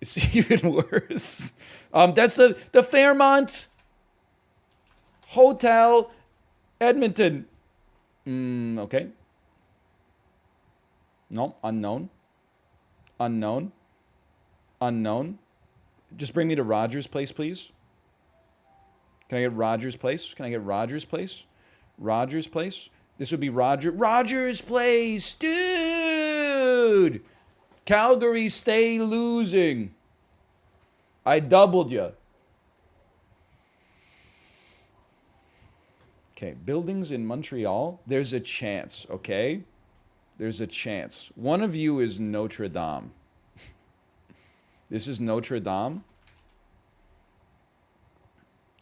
It's even worse. That's the Fairmont Hotel, Edmonton. Okay. No, unknown. Unknown. Unknown. Just bring me to Rogers Place, please. Can I get Rogers Place? Can I get Rogers Place? Rogers Place? This would be Rogers Place, dude. Calgary, stay losing. I doubled you. Okay, buildings in Montreal. There's a chance, okay? There's a chance. One of you is Notre Dame. This is Notre Dame.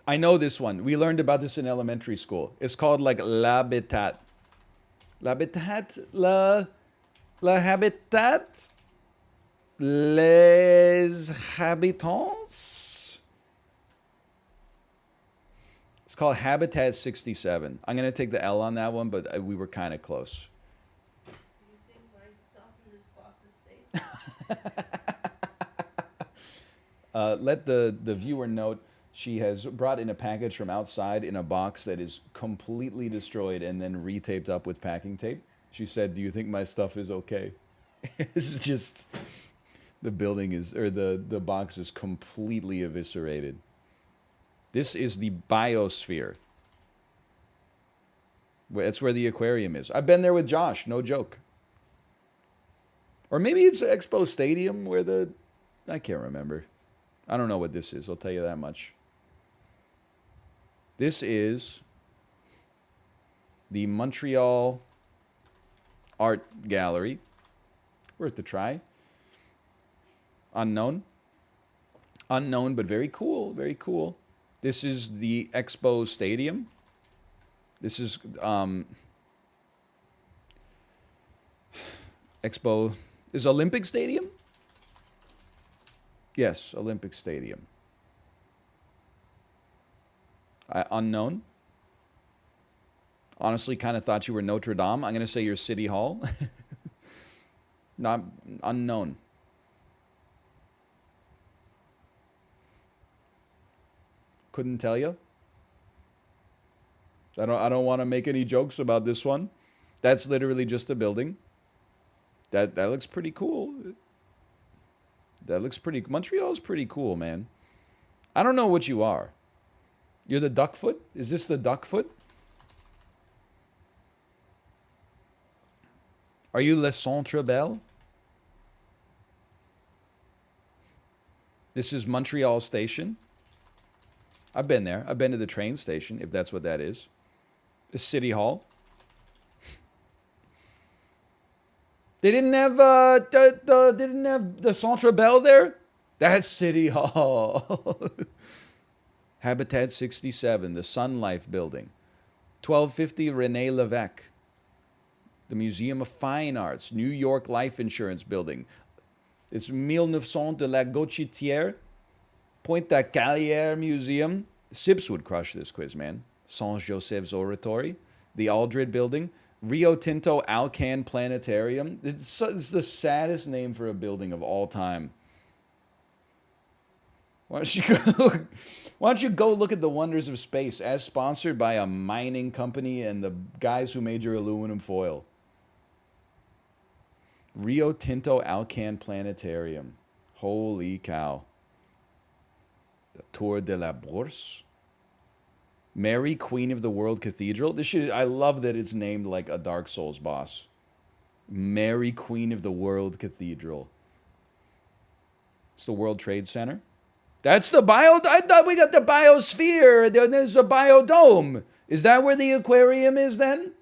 I know this one. We learned about this in elementary school. It's called like l'habitat. L'habitat? La habitat? Les habitants? It's called Habitat 67. I'm going to take the L on that one, but we were kind of close. Do you think my stuff in this box is safe? Let the viewer note she has brought in a package from outside in a box that is completely destroyed and then retaped up with packing tape. She said, "Do you think my stuff is okay?" It's just the building is, or the box is completely eviscerated. This is the biosphere. That's where the aquarium is. I've been there with Josh, no joke. Or maybe it's Expo Stadium where I can't remember. I don't know what this is, I'll tell you that much. This is the Montreal Art Gallery. Worth a try. Unknown. Unknown, but very cool, very cool. This is the Expo Stadium. This is Expo. Is Olympic Stadium? Yes, Olympic Stadium. Unknown. Honestly, kind of thought you were Notre Dame. I'm going to say you're City Hall. Not unknown. Couldn't tell you. I don't want to make any jokes about this one. That's literally just a building. That looks pretty cool. That looks pretty. Montreal's pretty cool, man. I don't know what you are. You're the Duckfoot? Is this the Duckfoot? Are you Le Centre Belle? This is Montreal Station. I've been there. I've been to the train station, if that's what that is. The City Hall. They didn't have didn't have the Centre Belle there. That's City Hall. Habitat 67, the Sun Life Building. 1250 Rene Levesque. The Museum of Fine Arts, New York Life Insurance Building. It's 1900 de la Gauchetière. Pointe-à-Carrière Museum. Sips would crush this quiz, man. Saint-Joseph's Oratory. The Aldred Building. Rio Tinto Alcan Planetarium. It's the saddest name for a building of all time. Why don't you go look at the wonders of space as sponsored by a mining company and the guys who made your aluminum foil. Rio Tinto Alcan Planetarium. Holy cow. The Tour de la Bourse. Mary, Queen of the World Cathedral. I love that it's named like a Dark Souls boss. Mary, Queen of the World Cathedral. It's the World Trade Center. That's the I thought we got the biosphere. There's a biodome. Is that where the aquarium is then?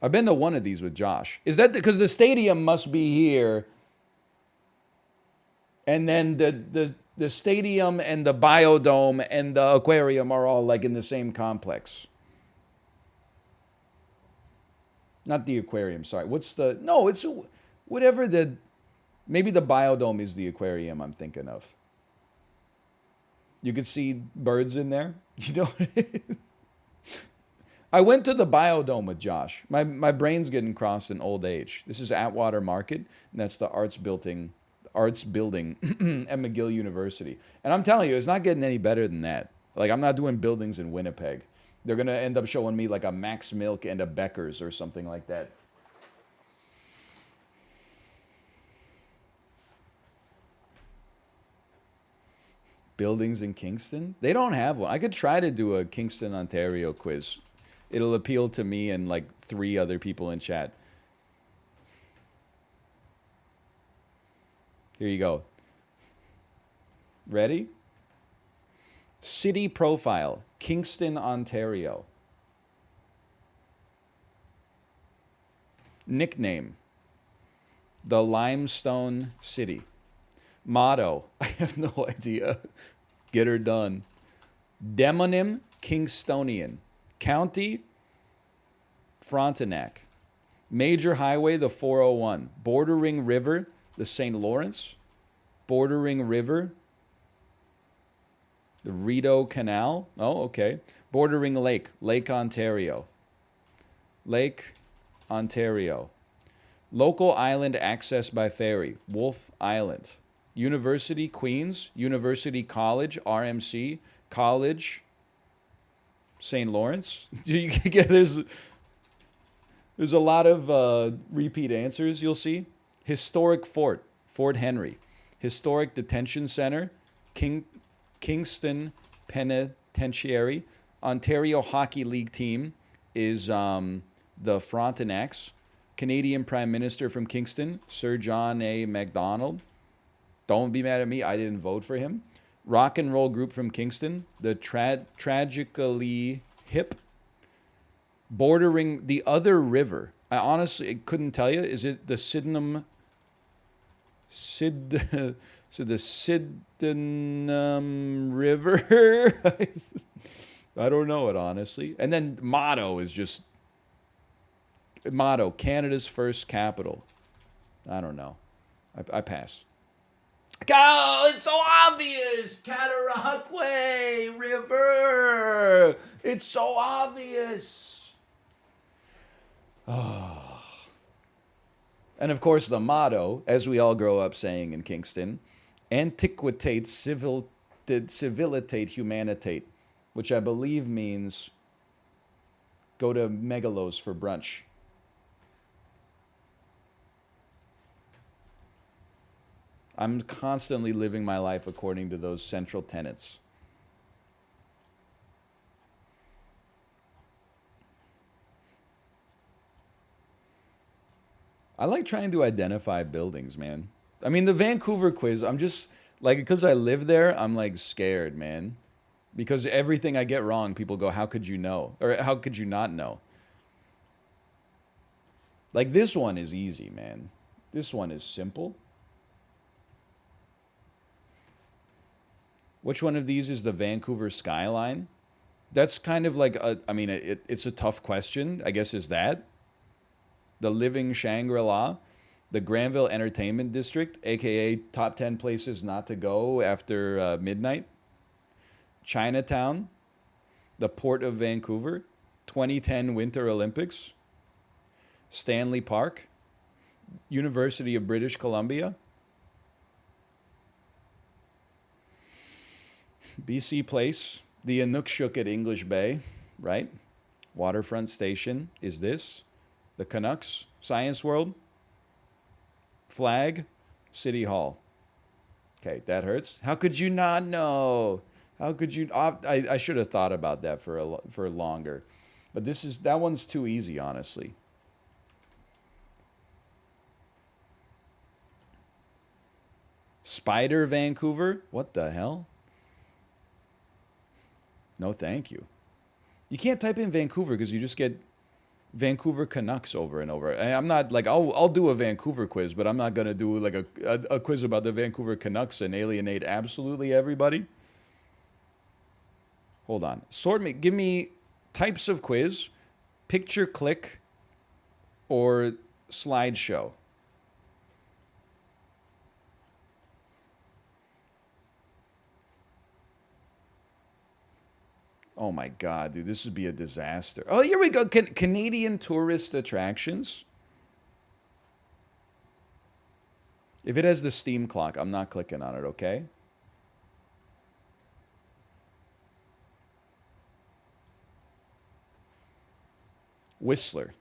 I've been to one of these with Josh. Is that because the stadium must be here? And then the stadium and the biodome and the aquarium are all like in the same complex. Not the aquarium, sorry. It's whatever maybe the biodome is the aquarium I'm thinking of. You could see birds in there. You know what it is? I went to the biodome with Josh. My brain's getting crossed in old age. This is Atwater Market, and that's the arts building arts building at McGill University. And I'm telling you, it's not getting any better than that. Like, I'm not doing buildings in Winnipeg. They're going to end up showing me like a Max Milk and a Becker's or something like that. Buildings in Kingston? They don't have one. I could try to do a Kingston, Ontario quiz. It'll appeal to me and like 3 other people in chat. Here you go. Ready? City profile, Kingston, Ontario. Nickname, the Limestone City. Motto, I have no idea. Get her done. Demonym, Kingstonian. County, Frontenac. Major highway, the 401. Bordering river, the St. Lawrence. Bordering river, the Rideau Canal. Oh, okay. Bordering lake, Lake Ontario. Lake Ontario. Local island access by ferry, Wolfe Island. University, Queens. University College, RMC. College, St. Lawrence. There's a lot of repeat answers you'll see. Historic Fort, Fort Henry. Historic Detention Center, Kingston Penitentiary. Ontario Hockey League team is the Frontenacs. Canadian Prime Minister from Kingston, Sir John A. Macdonald. Don't be mad at me, I didn't vote for him. Rock and roll group from Kingston, the Tragically Hip. Bordering the other river. I honestly couldn't tell you. Is it the Sydenham? The Sydenham River? I don't know it, honestly. And then motto is just motto, Canada's first capital. I don't know. I pass. Oh, it's so obvious! Cataraqui River! It's so obvious! Oh. And of course the motto, as we all grow up saying in Kingston, antiquitate civilitate humanitate, which I believe means go to Megalos for brunch. I'm constantly living my life according to those central tenets. I like trying to identify buildings, man. I mean, the Vancouver quiz, I'm just, like, because I live there, I'm, like, scared, man. Because everything I get wrong, people go, how could you know? Or how could you not know? Like, this one is easy, man. This one is simple. Which one of these is the Vancouver skyline? That's kind of like a, I mean, it's a tough question, I guess, is that? The Living Shangri-La, the Granville Entertainment District, aka top 10 places not to go after midnight. Chinatown, the Port of Vancouver, 2010 Winter Olympics, Stanley Park, University of British Columbia, BC Place, the Inukshuk at English Bay, right? Waterfront Station is this. The Canucks, Science World, Flag, City Hall. Okay, that hurts. How could you not know? How could you? I should have thought about that for longer, but that one's too easy, honestly. Spider Vancouver? What the hell? No, thank you. You can't type in Vancouver because you just get Vancouver Canucks over and over. And I'm not like, I'll do a Vancouver quiz, but I'm not going to do like a quiz about the Vancouver Canucks and alienate absolutely everybody. Hold on. Give me types of quiz, picture click, or slideshow. Oh my God, dude, this would be a disaster. Oh, here we go. Canadian tourist attractions. If it has the steam clock, I'm not clicking on it, okay? Whistler.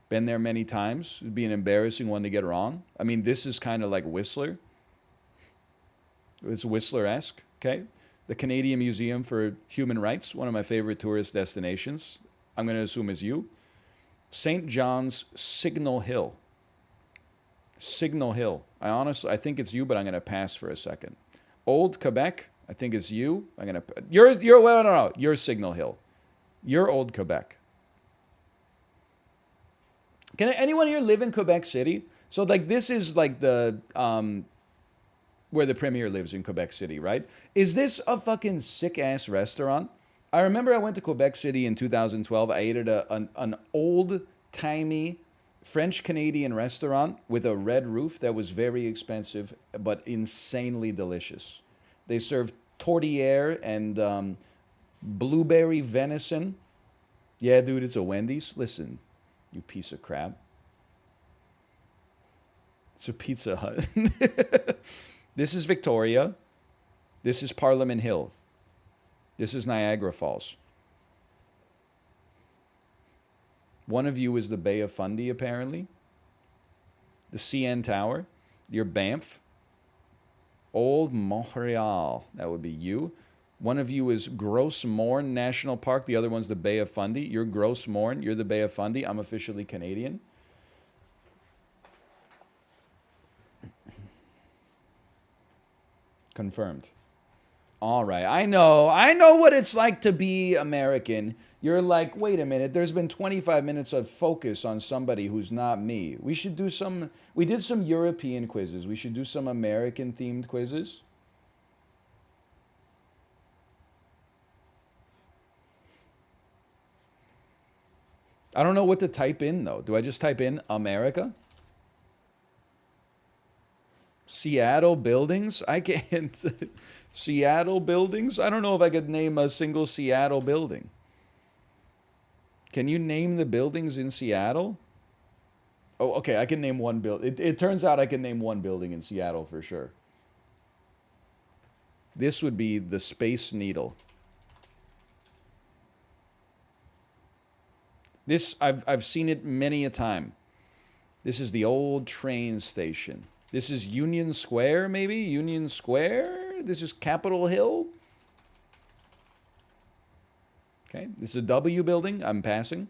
Been there many times. It'd be an embarrassing one to get wrong. I mean, this is kind of like Whistler. It's Whistler-esque, okay? The Canadian Museum for Human Rights, one of my favorite tourist destinations. I'm going to assume is you. St. John's Signal Hill. Signal Hill. I think it's you, but I'm going to pass for a second. Old Quebec, I think it's you. You're Signal Hill. You're Old Quebec. Can anyone here live in Quebec City? So like this is like the where the premier lives in Quebec City, right? Is this a fucking sick ass restaurant? I remember I went to Quebec City in 2012. I ate at an old timey French Canadian restaurant with a red roof that was very expensive but insanely delicious. They served tourtière and blueberry venison. Yeah, dude, it's a Wendy's. Listen, you piece of crap. It's a Pizza Hut. This is Victoria. This is Parliament Hill. This is Niagara Falls. One of you is the Bay of Fundy, apparently. The CN Tower. Your Banff. Old Montreal. That would be you. One of you is Gros Morne National Park. The other one's the Bay of Fundy. You're Gros Morne. You're the Bay of Fundy. I'm officially Canadian. Confirmed. All right. I know what it's like to be American. You're like, wait a minute, there's been 25 minutes of focus on somebody who's not me. We did some European quizzes. We should do some American themed quizzes. I don't know what to type in though. Do I just type in America? Seattle buildings? I can't. Seattle buildings? I don't know if I could name a single Seattle building. Can you name the buildings in Seattle? Oh, okay, I can name one building. It turns out I can name one building in Seattle for sure. This would be the Space Needle. This, I've seen it many a time. This is the old train station. This is Union Square, maybe? Union Square? This is Capitol Hill? Okay, this is a W building. I'm passing.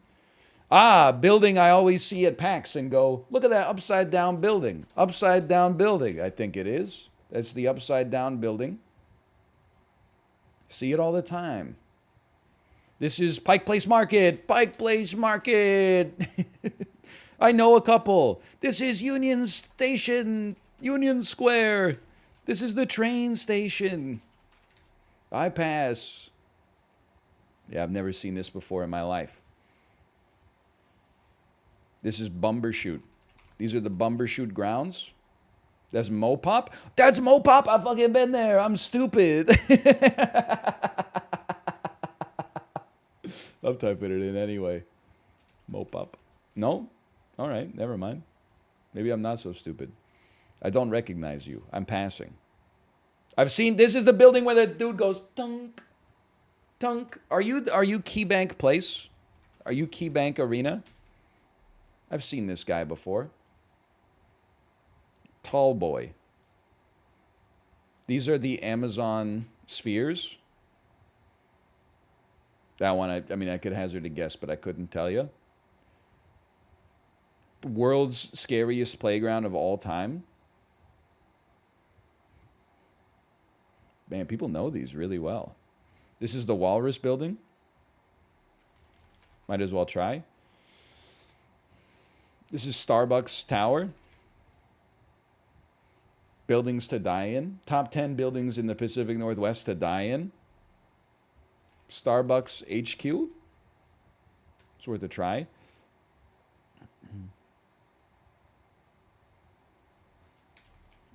Ah, building I always see at PAX and go, look at that upside down building. Upside down building, I think it is. That's the upside down building. See it all the time. This is Pike Place Market. Pike Place Market. I know a couple. This is Union Station. Union Square. This is the train station. I pass. Yeah, I've never seen this before in my life. This is Bumbershoot. These are the Bumbershoot grounds. That's Mopop? That's Mopop! I've fucking been there. I'm stupid. I'm typing it in anyway. Mopop. No? All right, never mind. Maybe I'm not so stupid. I don't recognize you. I'm passing. I've seen, this is the building where the dude goes, tunk, tunk. Are you KeyBank Place? Are you KeyBank Arena? I've seen this guy before. Tall boy. These are the Amazon spheres. That one, I mean, I could hazard a guess, but I couldn't tell you. World's scariest playground of all time. Man, people know these really well. This is the Walrus Building. Might as well try. This is Starbucks Tower. Buildings to die in. Top 10 buildings in the Pacific Northwest to die in. Starbucks HQ. It's worth a try.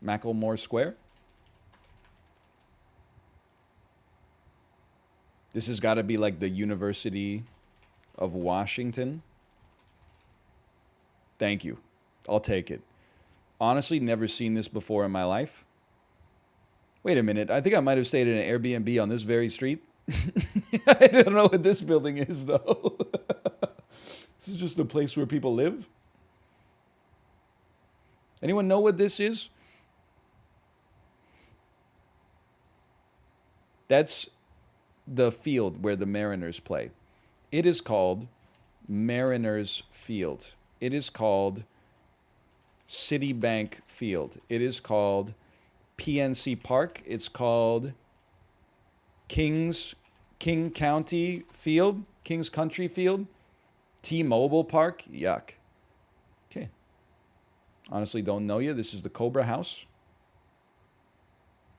Macklemore Square. This has got to be like the University of Washington. Thank you. I'll take it. Honestly, never seen this before in my life. Wait a minute. I think I might have stayed in an Airbnb on this very street. I don't know what this building is, though. This is just a place where people live. Anyone know what this is? That's the field where the Mariners play. It is called Mariners Field. It is called Citibank Field. It is called PNC Park. It's called King County Field, Kings Country Field, T-Mobile Park. Yuck. Okay. Honestly, don't know you. This is the Cobra House.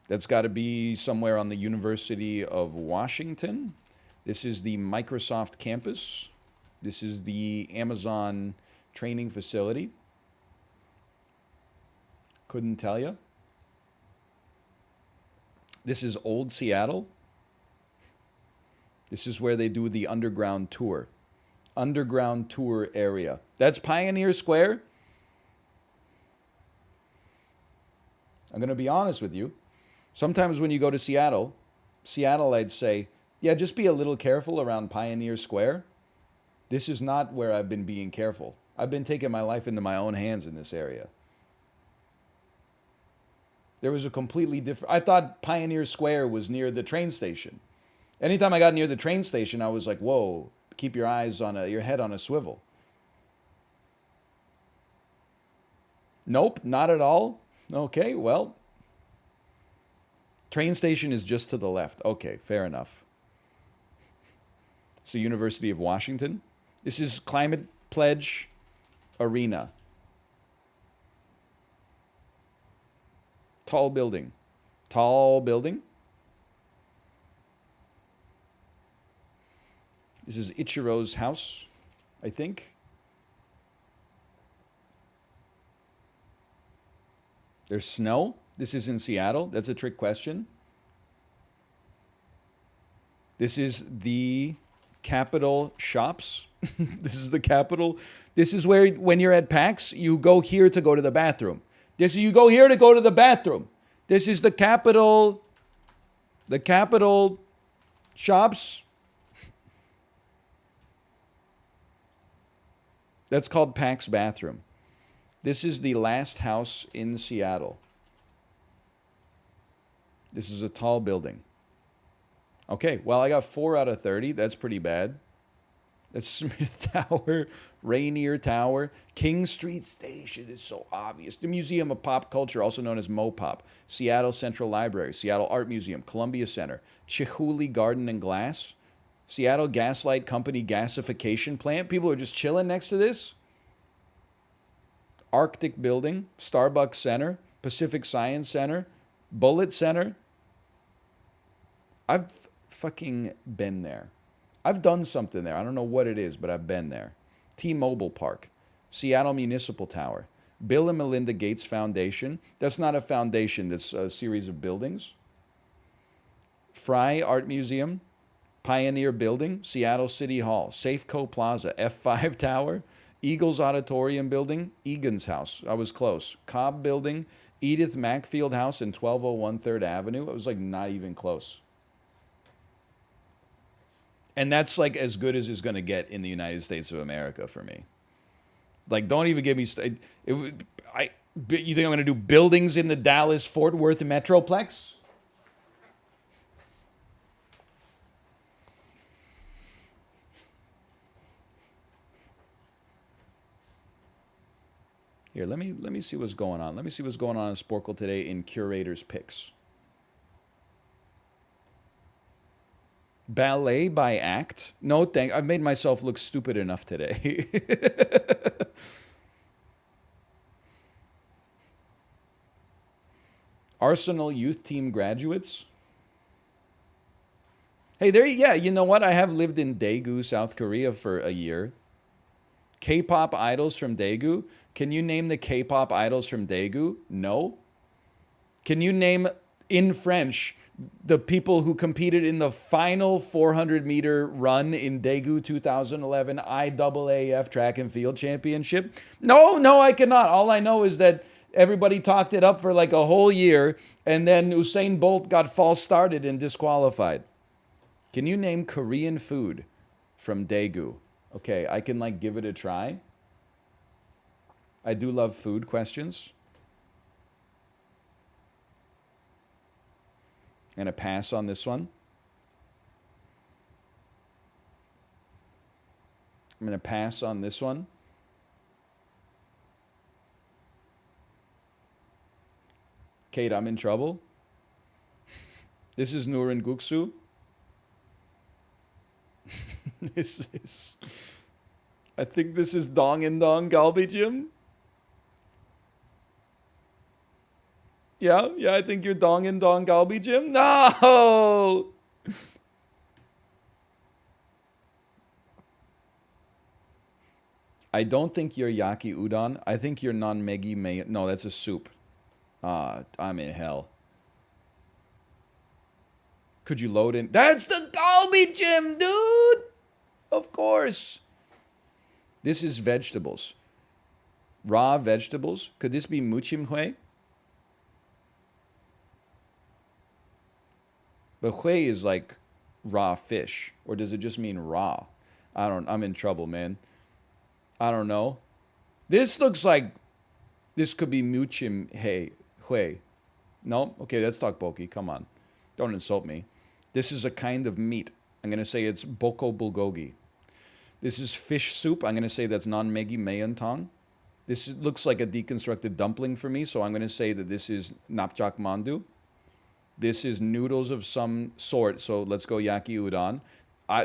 That's got to be somewhere on the University of Washington. This is the Microsoft campus. This is the Amazon training facility. Couldn't tell you. This is Old Seattle. This is where they do the underground tour. Underground tour area. That's Pioneer Square. I'm going to be honest with you. Sometimes when you go to Seattle, I'd say, yeah, just be a little careful around Pioneer Square. This is not where I've been being careful. I've been taking my life into my own hands in this area. There was a completely different... I thought Pioneer Square was near the train station. Anytime I got near the train station, I was like, whoa, keep your eyes on your head on a swivel. Nope, not at all. Okay, well, train station is just to the left. Okay, fair enough. It's the University of Washington. This is Climate Pledge Arena. Tall building. Tall building. This is Ichiro's house, I think. There's snow. This is in Seattle. That's a trick question. This is the Capitol Shops. This is the Capitol. This is where, when you're at PAX, you go here to go to the bathroom. You go here to go to the bathroom. This is the Capitol Shops. That's called PAX bathroom. This is the last house in Seattle. This is a tall building. Okay, well, I got 4 out of 30. That's pretty bad. That's Smith Tower, Rainier Tower. King Street Station is so obvious. The Museum of Pop Culture, also known as MoPop. Seattle Central Library, Seattle Art Museum, Columbia Center, Chihuly Garden and Glass, Seattle Gaslight Company gasification plant. People are just chilling next to this. Arctic Building, Starbucks Center, Pacific Science Center, Bullitt Center. I've fucking been there. I've done something there. I don't know what it is, but I've been there. T-Mobile Park, Seattle Municipal Tower, Bill and Melinda Gates Foundation. That's not a foundation. That's a series of buildings. Fry Art Museum, Pioneer Building, Seattle City Hall, Safeco Plaza, F5 Tower, Eagles Auditorium Building, Egan's House. I was close. Cobb Building, Edith Macfield House in 1201 3rd Avenue. I was like not even close. And that's like as good as it's going to get in the United States of America for me. Like, don't even give me... you think I'm going to do buildings in the Dallas-Fort Worth Metroplex? Here, let me see what's going on. Let me see what's going on in Sporcle today in Curator's Picks. Ballet by Act? No, I've made myself look stupid enough today. Arsenal Youth Team graduates? Hey, yeah, you know what? I have lived in Daegu, South Korea for a year. K-pop idols from Daegu? Can you name the K-pop idols from Daegu? No. Can you name, in French, the people who competed in the final 400-meter run in Daegu 2011 IAAF Track and Field Championship? No, I cannot. All I know is that Everybody talked it up for like a whole year, and then Usain Bolt got false started and disqualified. Can you name Korean food from Daegu? Okay, I can like give it a try. I do love food questions. I'm gonna pass on this one. I'm gonna pass on this one. Kate, I'm in trouble. This is Nurin Guksu. This is. I think this is Dong and Dong Galbijim. Yeah, I think you're Dong and Dong Galbijim. No! I don't think you're Yaki Udon. I think you're non-Megi May. No, that's a soup. I'm in hell. Could you load in? That's the Galbijim, dude! Of course. This is vegetables. Raw vegetables. Could this be muchimhue? But hui is like raw fish. Or does it just mean raw? I'm in trouble, man. I don't know. This looks like this could be muchimhue. No? Okay, that's tteokbokki. Come on. Don't insult me. This is a kind of meat. I'm going to say it's boko bulgogi. This is fish soup. I'm going to say that's non-megi mayantong. This looks like a deconstructed dumpling for me, so I'm going to say that this is napjak mandu. This is noodles of some sort, so let's go yaki udon.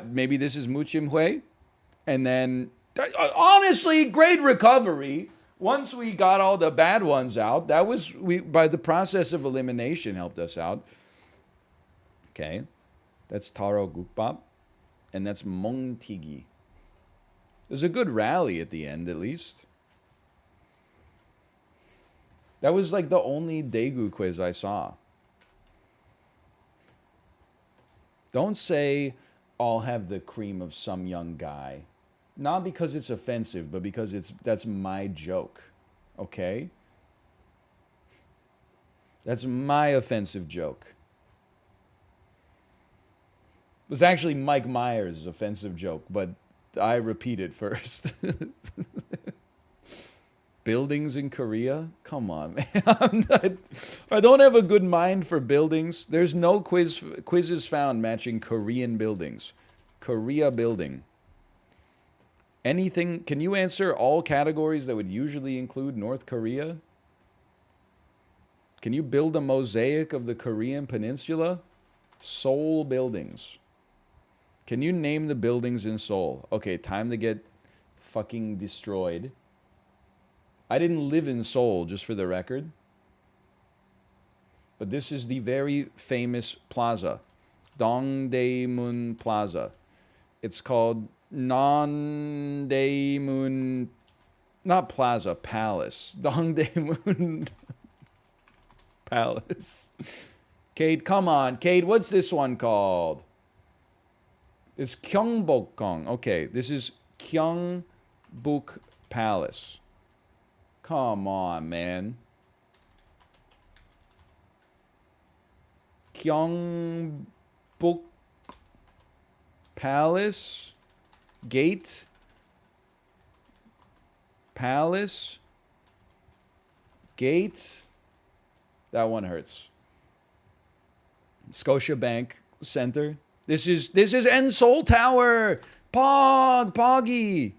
Maybe this is muchimhue. And then, honestly, great recovery. Once we got all the bad ones out, by the process of elimination helped us out. Okay, that's taro gukbap, and that's mongtigi. There's a good rally at the end, at least. That was like the only Daegu quiz I saw. Don't say, I'll have the cream of some young guy. Not because it's offensive, but because that's my joke. Okay? That's my offensive joke. It was actually Mike Myers' offensive joke, but I repeat it first. Buildings in Korea? Come on, man. I don't have a good mind for buildings. There's no quizzes found matching Korean buildings. Korea building. Anything, can you answer all categories that would usually include North Korea? Can you build a mosaic of the Korean peninsula? Seoul buildings. Can you name the buildings in Seoul? Okay, time to get fucking destroyed. I didn't live in Seoul, just for the record. But this is the very famous plaza. Dongdaemun Plaza. It's called Nondaemun, not plaza, palace. Dongdaemun Palace. Cade, come on. Cade, what's this one called? It's Gyeongbokgung. Okay, this is Gyeongbuk Palace. Come on, man. Gyeongbuk Palace? Gate? Palace? Gate? That one hurts. Scotiabank Center. This is N Seoul Tower. Poggy.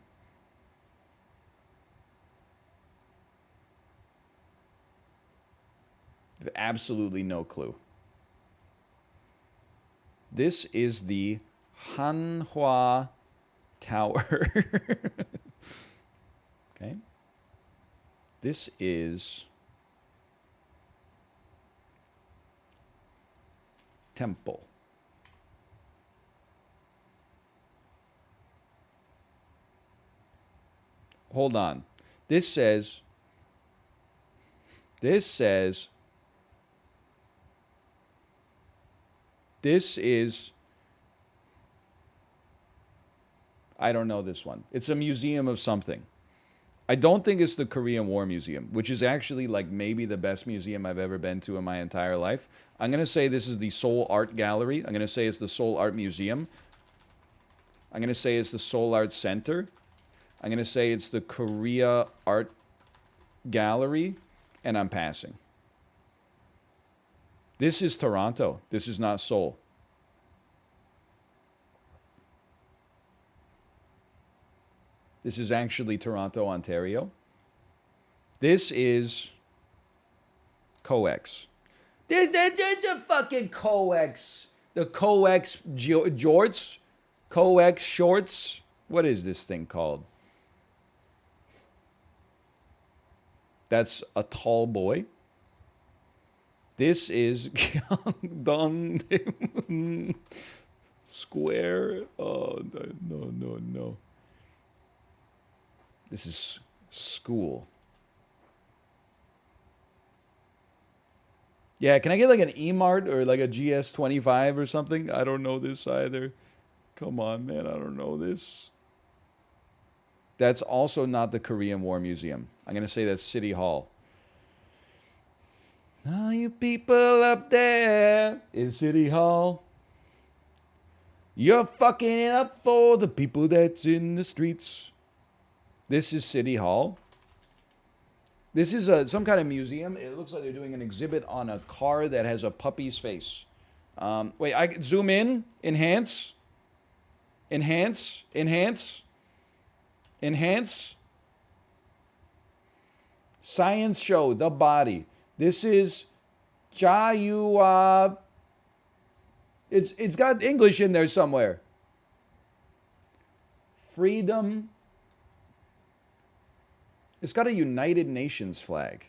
Absolutely no clue. This is the Hanwha Tower. Okay. This is temple. Hold on. This says this is, I don't know this one. It's a museum of something. I don't think it's the Korean War Museum, which is actually like maybe the best museum I've ever been to in my entire life. I'm going to say this is the Seoul Art Gallery. I'm going to say it's the Seoul Art Museum. I'm going to say it's the Seoul Art Center. I'm going to say it's the Korea Art Gallery. And I'm passing. This is Toronto. This is not Seoul. This is actually Toronto, Ontario. This is COEX. There's a fucking COEX. The COEX jorts. COEX shorts. What is this thing called? That's a tall boy. This is Gyeongdong Square. Oh, no. This is school. Yeah, can I get like an E-Mart or like a GS25 or something? I don't know this either. Come on, man, I don't know this. That's also not the Korean War Museum. I'm going to say that's City Hall. All you people up there in City Hall, you're fucking it up for the people that's in the streets. This is City Hall. This is some kind of museum. It looks like they're doing an exhibit on a car that has a puppy's face. Wait, I can zoom in, enhance. Science show, the body. This is Jayua. It's got English in there somewhere. Freedom. It's got a United Nations flag.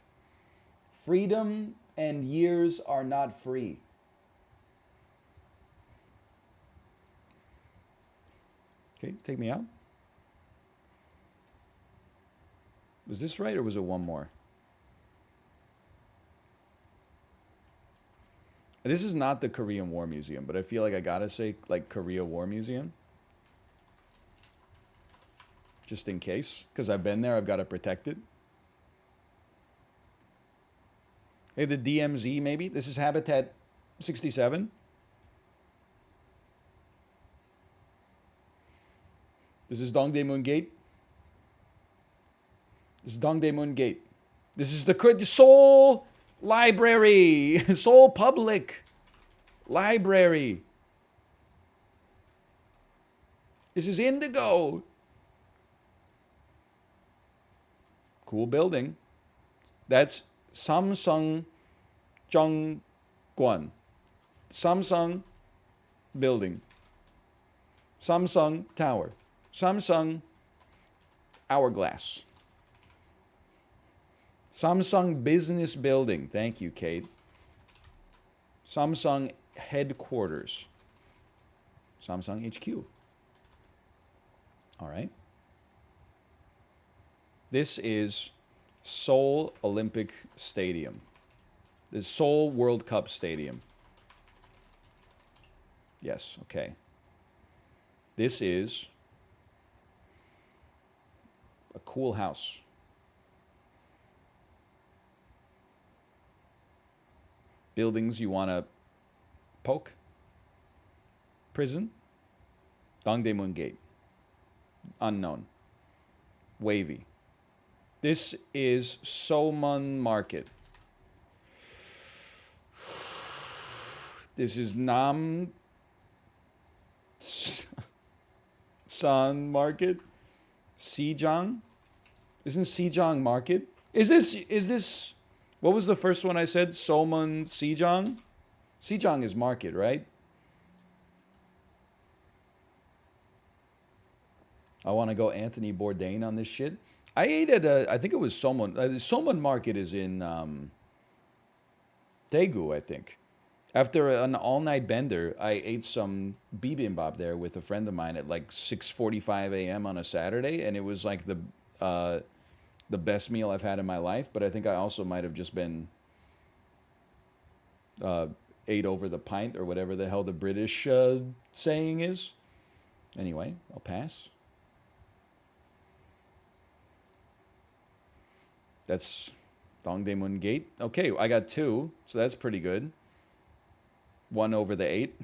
Freedom and years are not free. Okay, take me out. Was this right or was it one more? This is not the Korean War Museum, but I feel like I gotta say like Korea War Museum. Just in case, because I've been there, I've got to protect it. Hey, the DMZ maybe? This is Habitat 67. This is Dongdaemun Gate. This is Dongdaemun Gate. This is the Seoul Library. Seoul Public Library. This is Indigo. Cool building. That's Samsung Jongkwon. Samsung building. Samsung Tower. Samsung Hourglass. Samsung Business Building. Thank you, Kate. Samsung Headquarters. Samsung HQ. All right. This is Seoul Olympic Stadium. This is Seoul World Cup Stadium. Yes, okay. This is a cool house. Buildings you want to poke. Prison. Dongdaemun Gate. Unknown. Wavy. This is Somun Market. This is Nam San Market. Sejong. Isn't Sejong Market? Is this what was the first one I said? Somun Sejong? Sejong is market, right? I want to go Anthony Bourdain on this shit. I ate at I think it was Somun. Somun Market is in Daegu, I think. After an all-night bender, I ate some bibimbap there with a friend of mine at like 6:45 a.m. on a Saturday, and it was like the best meal I've had in my life. But I think I also might have just been ate over the pint or whatever the hell the British saying is. Anyway, I'll pass. That's Dongdaemun Gate. Okay, I got 2, so that's pretty good. 1 over the 8.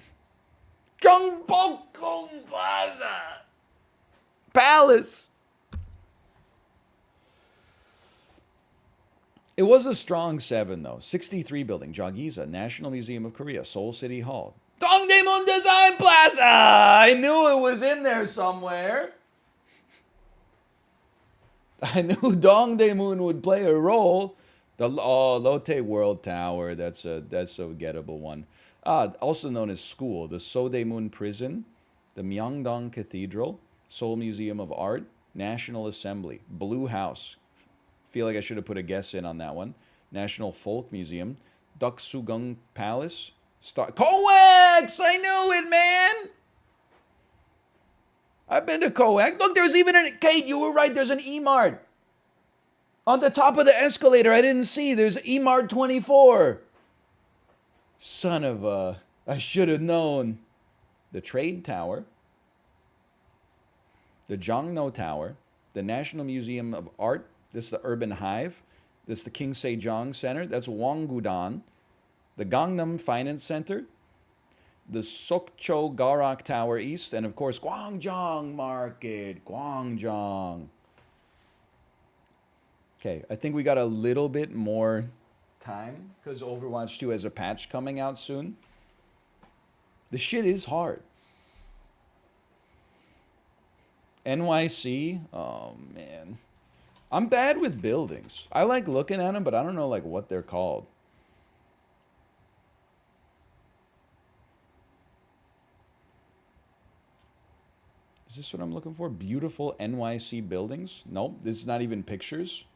Gyeongbokgung Plaza Palace. It was a strong 7, though. 63 building, Joggiza, National Museum of Korea, Seoul City Hall. Dongdaemun Design Plaza! I knew it was in there somewhere. I knew Dongdaemun would play a role. The Lotte World Tower, that's a gettable one. Also known as school, the Sodaemun Prison, the Myeongdong Cathedral, Seoul Museum of Art, National Assembly, Blue House. Feel like I should have put a guess in on that one. National Folk Museum, Deoksugung Palace, Coex! I knew it, man! I've been to Coex. Look, there's even Kate, you were right, there's an E-Mart. On the top of the escalator, I didn't see. There's E-Mart 24. Son of a... I should have known. The Trade Tower, the Jongno Tower, the National Museum of Art. This is the Urban Hive. This is the King Sejong Center. That's Wongudan. The Gangnam Finance Center. The Sokcho Garak Tower East. And of course, Gwangjong Market. Gwangjong. Okay, I think we got a little bit more time because Overwatch 2 has a patch coming out soon. The shit is hard. NYC, oh man. I'm bad with buildings. I like looking at them, but I don't know like what they're called. Is this what I'm looking for? Beautiful NYC buildings? Nope, this is not even pictures.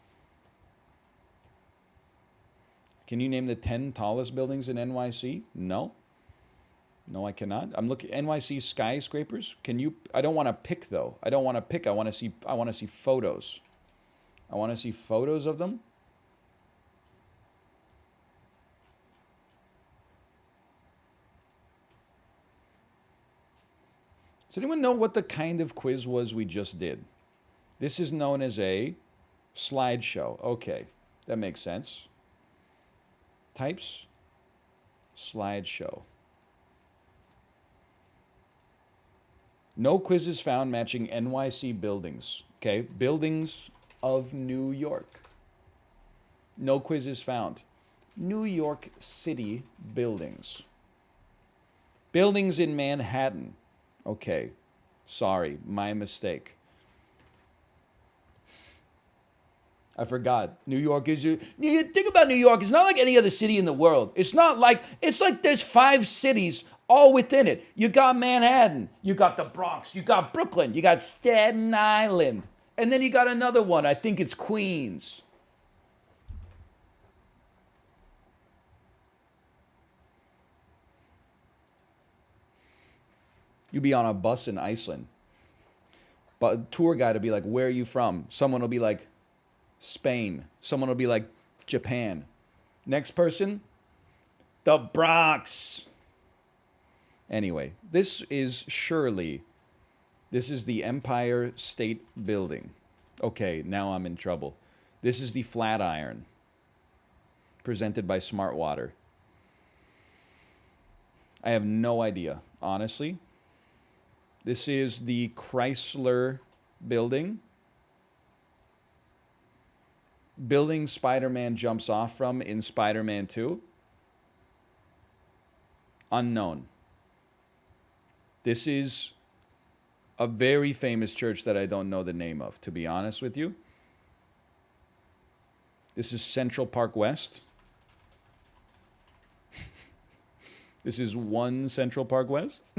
Can you name the 10 tallest buildings in NYC? No. No, I cannot. I'm looking NYC skyscrapers. Can you? I don't want to pick though. I don't want to pick. I want to see. I want to see photos. I want to see photos of them. Does anyone know what the kind of quiz was we just did? This is known as a slideshow. Okay, that makes sense. Types, slideshow. No quizzes found matching NYC buildings. Okay, buildings of New York. No quizzes found. New York City buildings. Buildings in Manhattan. Okay, sorry, my mistake. I forgot. New York is you think about New York, it's not like any other city in the world. It's like there's 5 cities all within it. You got Manhattan, you got the Bronx, you got Brooklyn, you got Staten Island, and then you got another one, I think it's Queens. You be on a bus in Iceland, but tour guide will be like, where are you from? Someone will be like, Spain. Someone will be like, Japan. Next person, the Bronx. Anyway, this is the Empire State Building. Okay, now I'm in trouble. This is the Flatiron, presented by Smart Water. I have no idea, honestly. This is the Chrysler Building. Building Spider-Man jumps off from in Spider-Man 2. Unknown. This is a very famous church that I don't know the name of, to be honest with you. This is Central Park West. This is 1 Central Park West.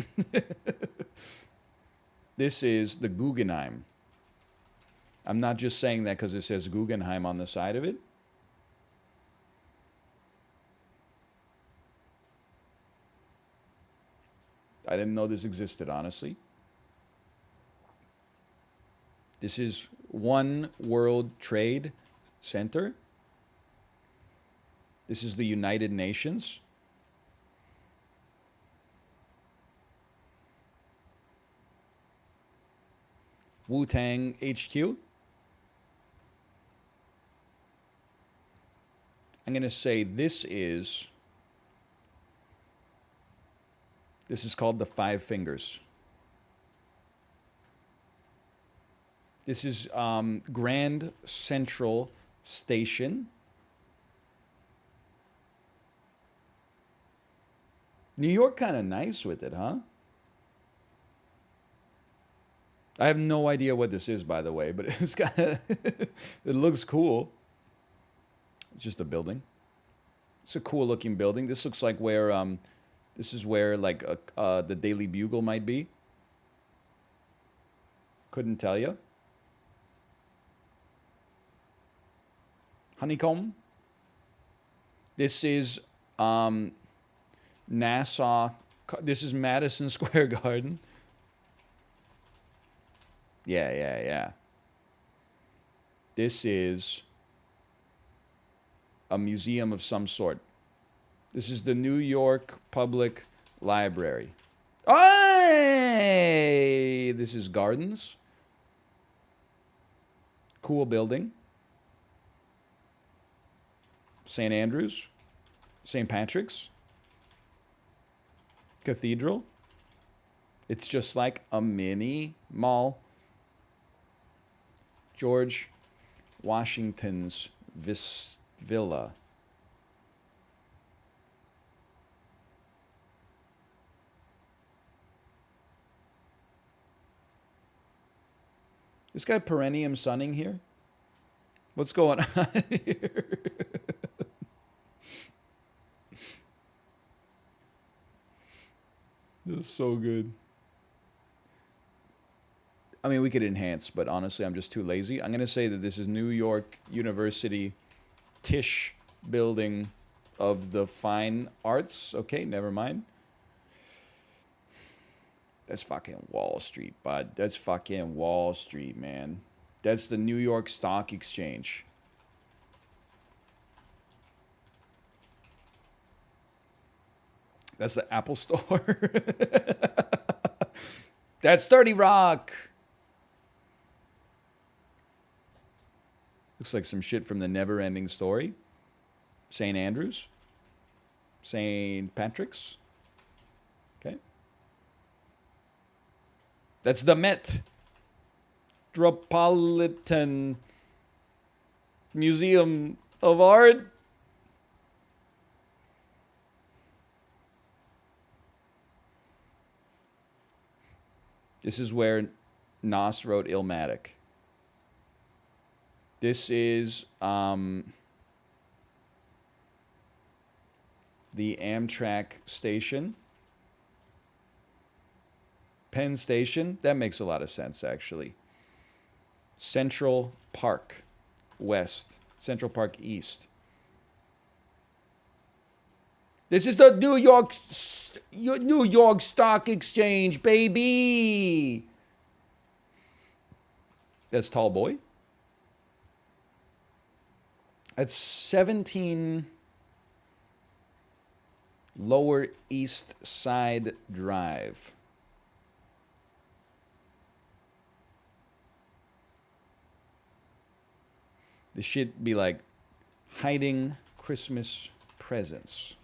This is the Guggenheim. I'm not just saying that because it says Guggenheim on the side of it. I didn't know this existed, honestly. This is One World Trade Center. This is the United Nations. Wu-Tang HQ. I'm going to say this is called the Five Fingers. This is Grand Central Station. New York kind of nice with it, huh? I have no idea what this is, by the way, but it's kind of, it looks cool. It's just a building. It's a cool looking building. This looks like where, this is where like the Daily Bugle might be. Couldn't tell you. Honeycomb. This is Nassau. This is Madison Square Garden. Yeah. This is a museum of some sort. This is the New York Public Library. Hey! This is Gardens. Cool building. St. Andrews. St. Patrick's. Cathedral. It's just like a mini mall. George Washington's Villa. This guy perennium sunning here? What's going on here? This is so good. I mean, we could enhance, but honestly, I'm just too lazy. I'm going to say that this is New York University Tisch Building of the Fine Arts. Okay, never mind. That's fucking Wall Street, bud. That's fucking Wall Street, man. That's the New York Stock Exchange. That's the Apple Store. That's 30 Rock. Looks like some shit from the Never Ending Story. St. Andrews. St. Patrick's. Okay. That's the Metropolitan Museum of Art. This is where Nas wrote Illmatic. This is the Amtrak station. Penn Station. That makes a lot of sense, actually. Central Park West. Central Park East. This is the New York Stock Exchange, baby. That's Tall Boy. That's 17 Lower East Side Drive. This should be like hiding Christmas presents.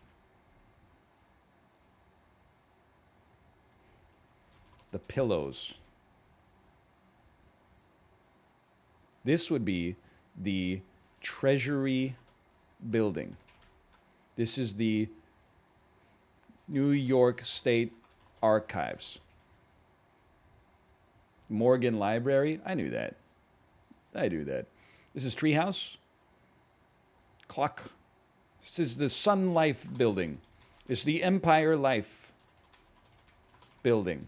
The pillows. This would be the Treasury Building. This is the New York State Archives. Morgan Library. I knew that. I do that. This is Treehouse. Clock. This is the Sun Life Building. It's the Empire Life Building.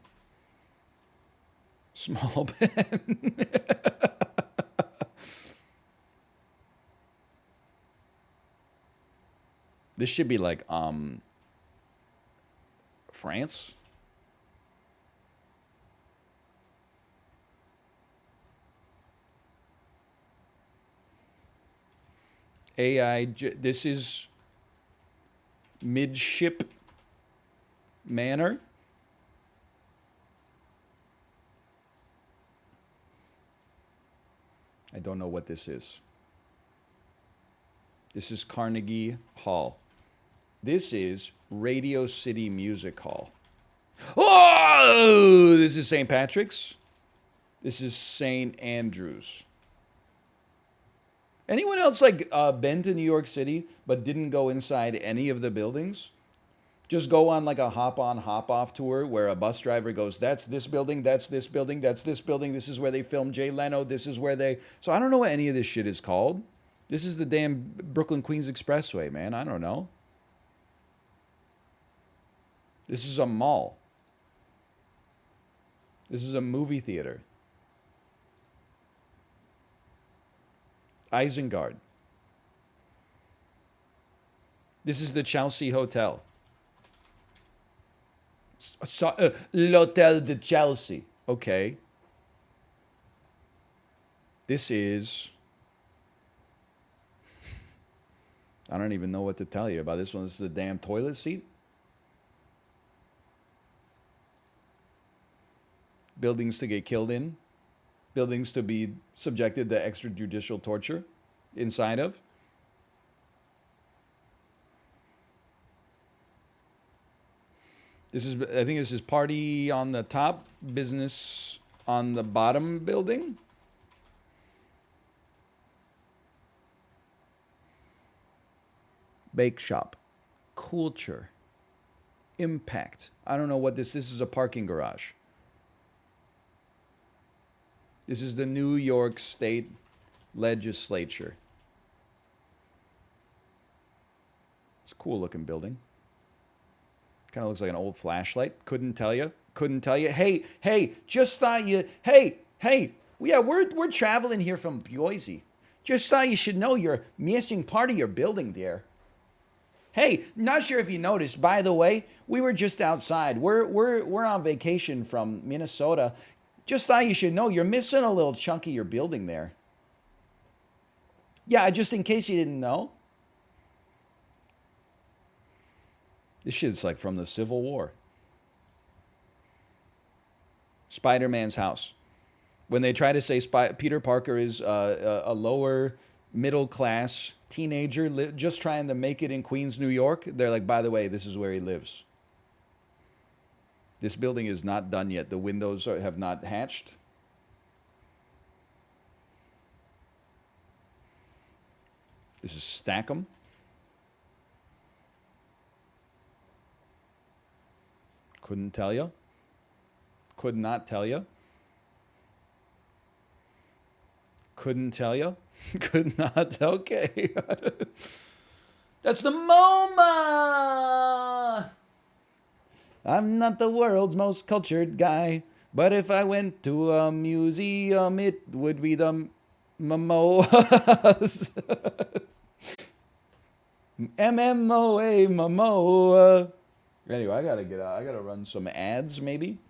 Small pen. This should be like France. This is Midship Manor. I don't know what this is. This is Carnegie Hall. This is Radio City Music Hall. Oh, this is St. Patrick's. This is St. Andrews. Anyone else like been to New York City but didn't go inside any of the buildings? Just go on like a hop-on, hop-off tour where a bus driver goes, that's this building, that's this building, that's this building, this is where they filmed Jay Leno, this is where they... So I don't know what any of this shit is called. This is the damn Brooklyn-Queens Expressway, man. I don't know. This is a mall. This is a movie theater. Isengard. This is the Chelsea Hotel. L'Hotel de Chelsea. Okay. This is... I don't even know what to tell you about this one. This is a damn toilet seat. Buildings to get killed in. Buildings to be subjected to extrajudicial torture inside of. This is, I think this is party on the top, business on the bottom building. Bake shop, culture, impact. I don't know what this is a parking garage. This is the New York State Legislature. It's a cool looking building. Kind of looks like an old flashlight. Couldn't tell you. Couldn't tell you. Hey, just thought you... Hey, yeah, we're traveling here from Boise. Just thought you should know you're missing part of your building there. Hey, not sure if you noticed, by the way, we were just outside. We're on vacation from Minnesota. Just thought you should know you're missing a little chunk of your building there. Yeah, just in case you didn't know. This shit's like from the Civil War. Spider-Man's house. When they try to say Peter Parker is a lower middle class teenager just trying to make it in Queens, New York, they're like, by the way, this is where he lives. This building is not done yet. The windows have not hatched. This is Stackham. Couldn't tell you. Could not tell you. Couldn't tell you. Could not. Okay. That's the MoMA. I'm not the world's most cultured guy, but if I went to a museum, it would be the MoMAs. MMOA, MoMA. Anyway, I gotta get out. I gotta run some ads, maybe.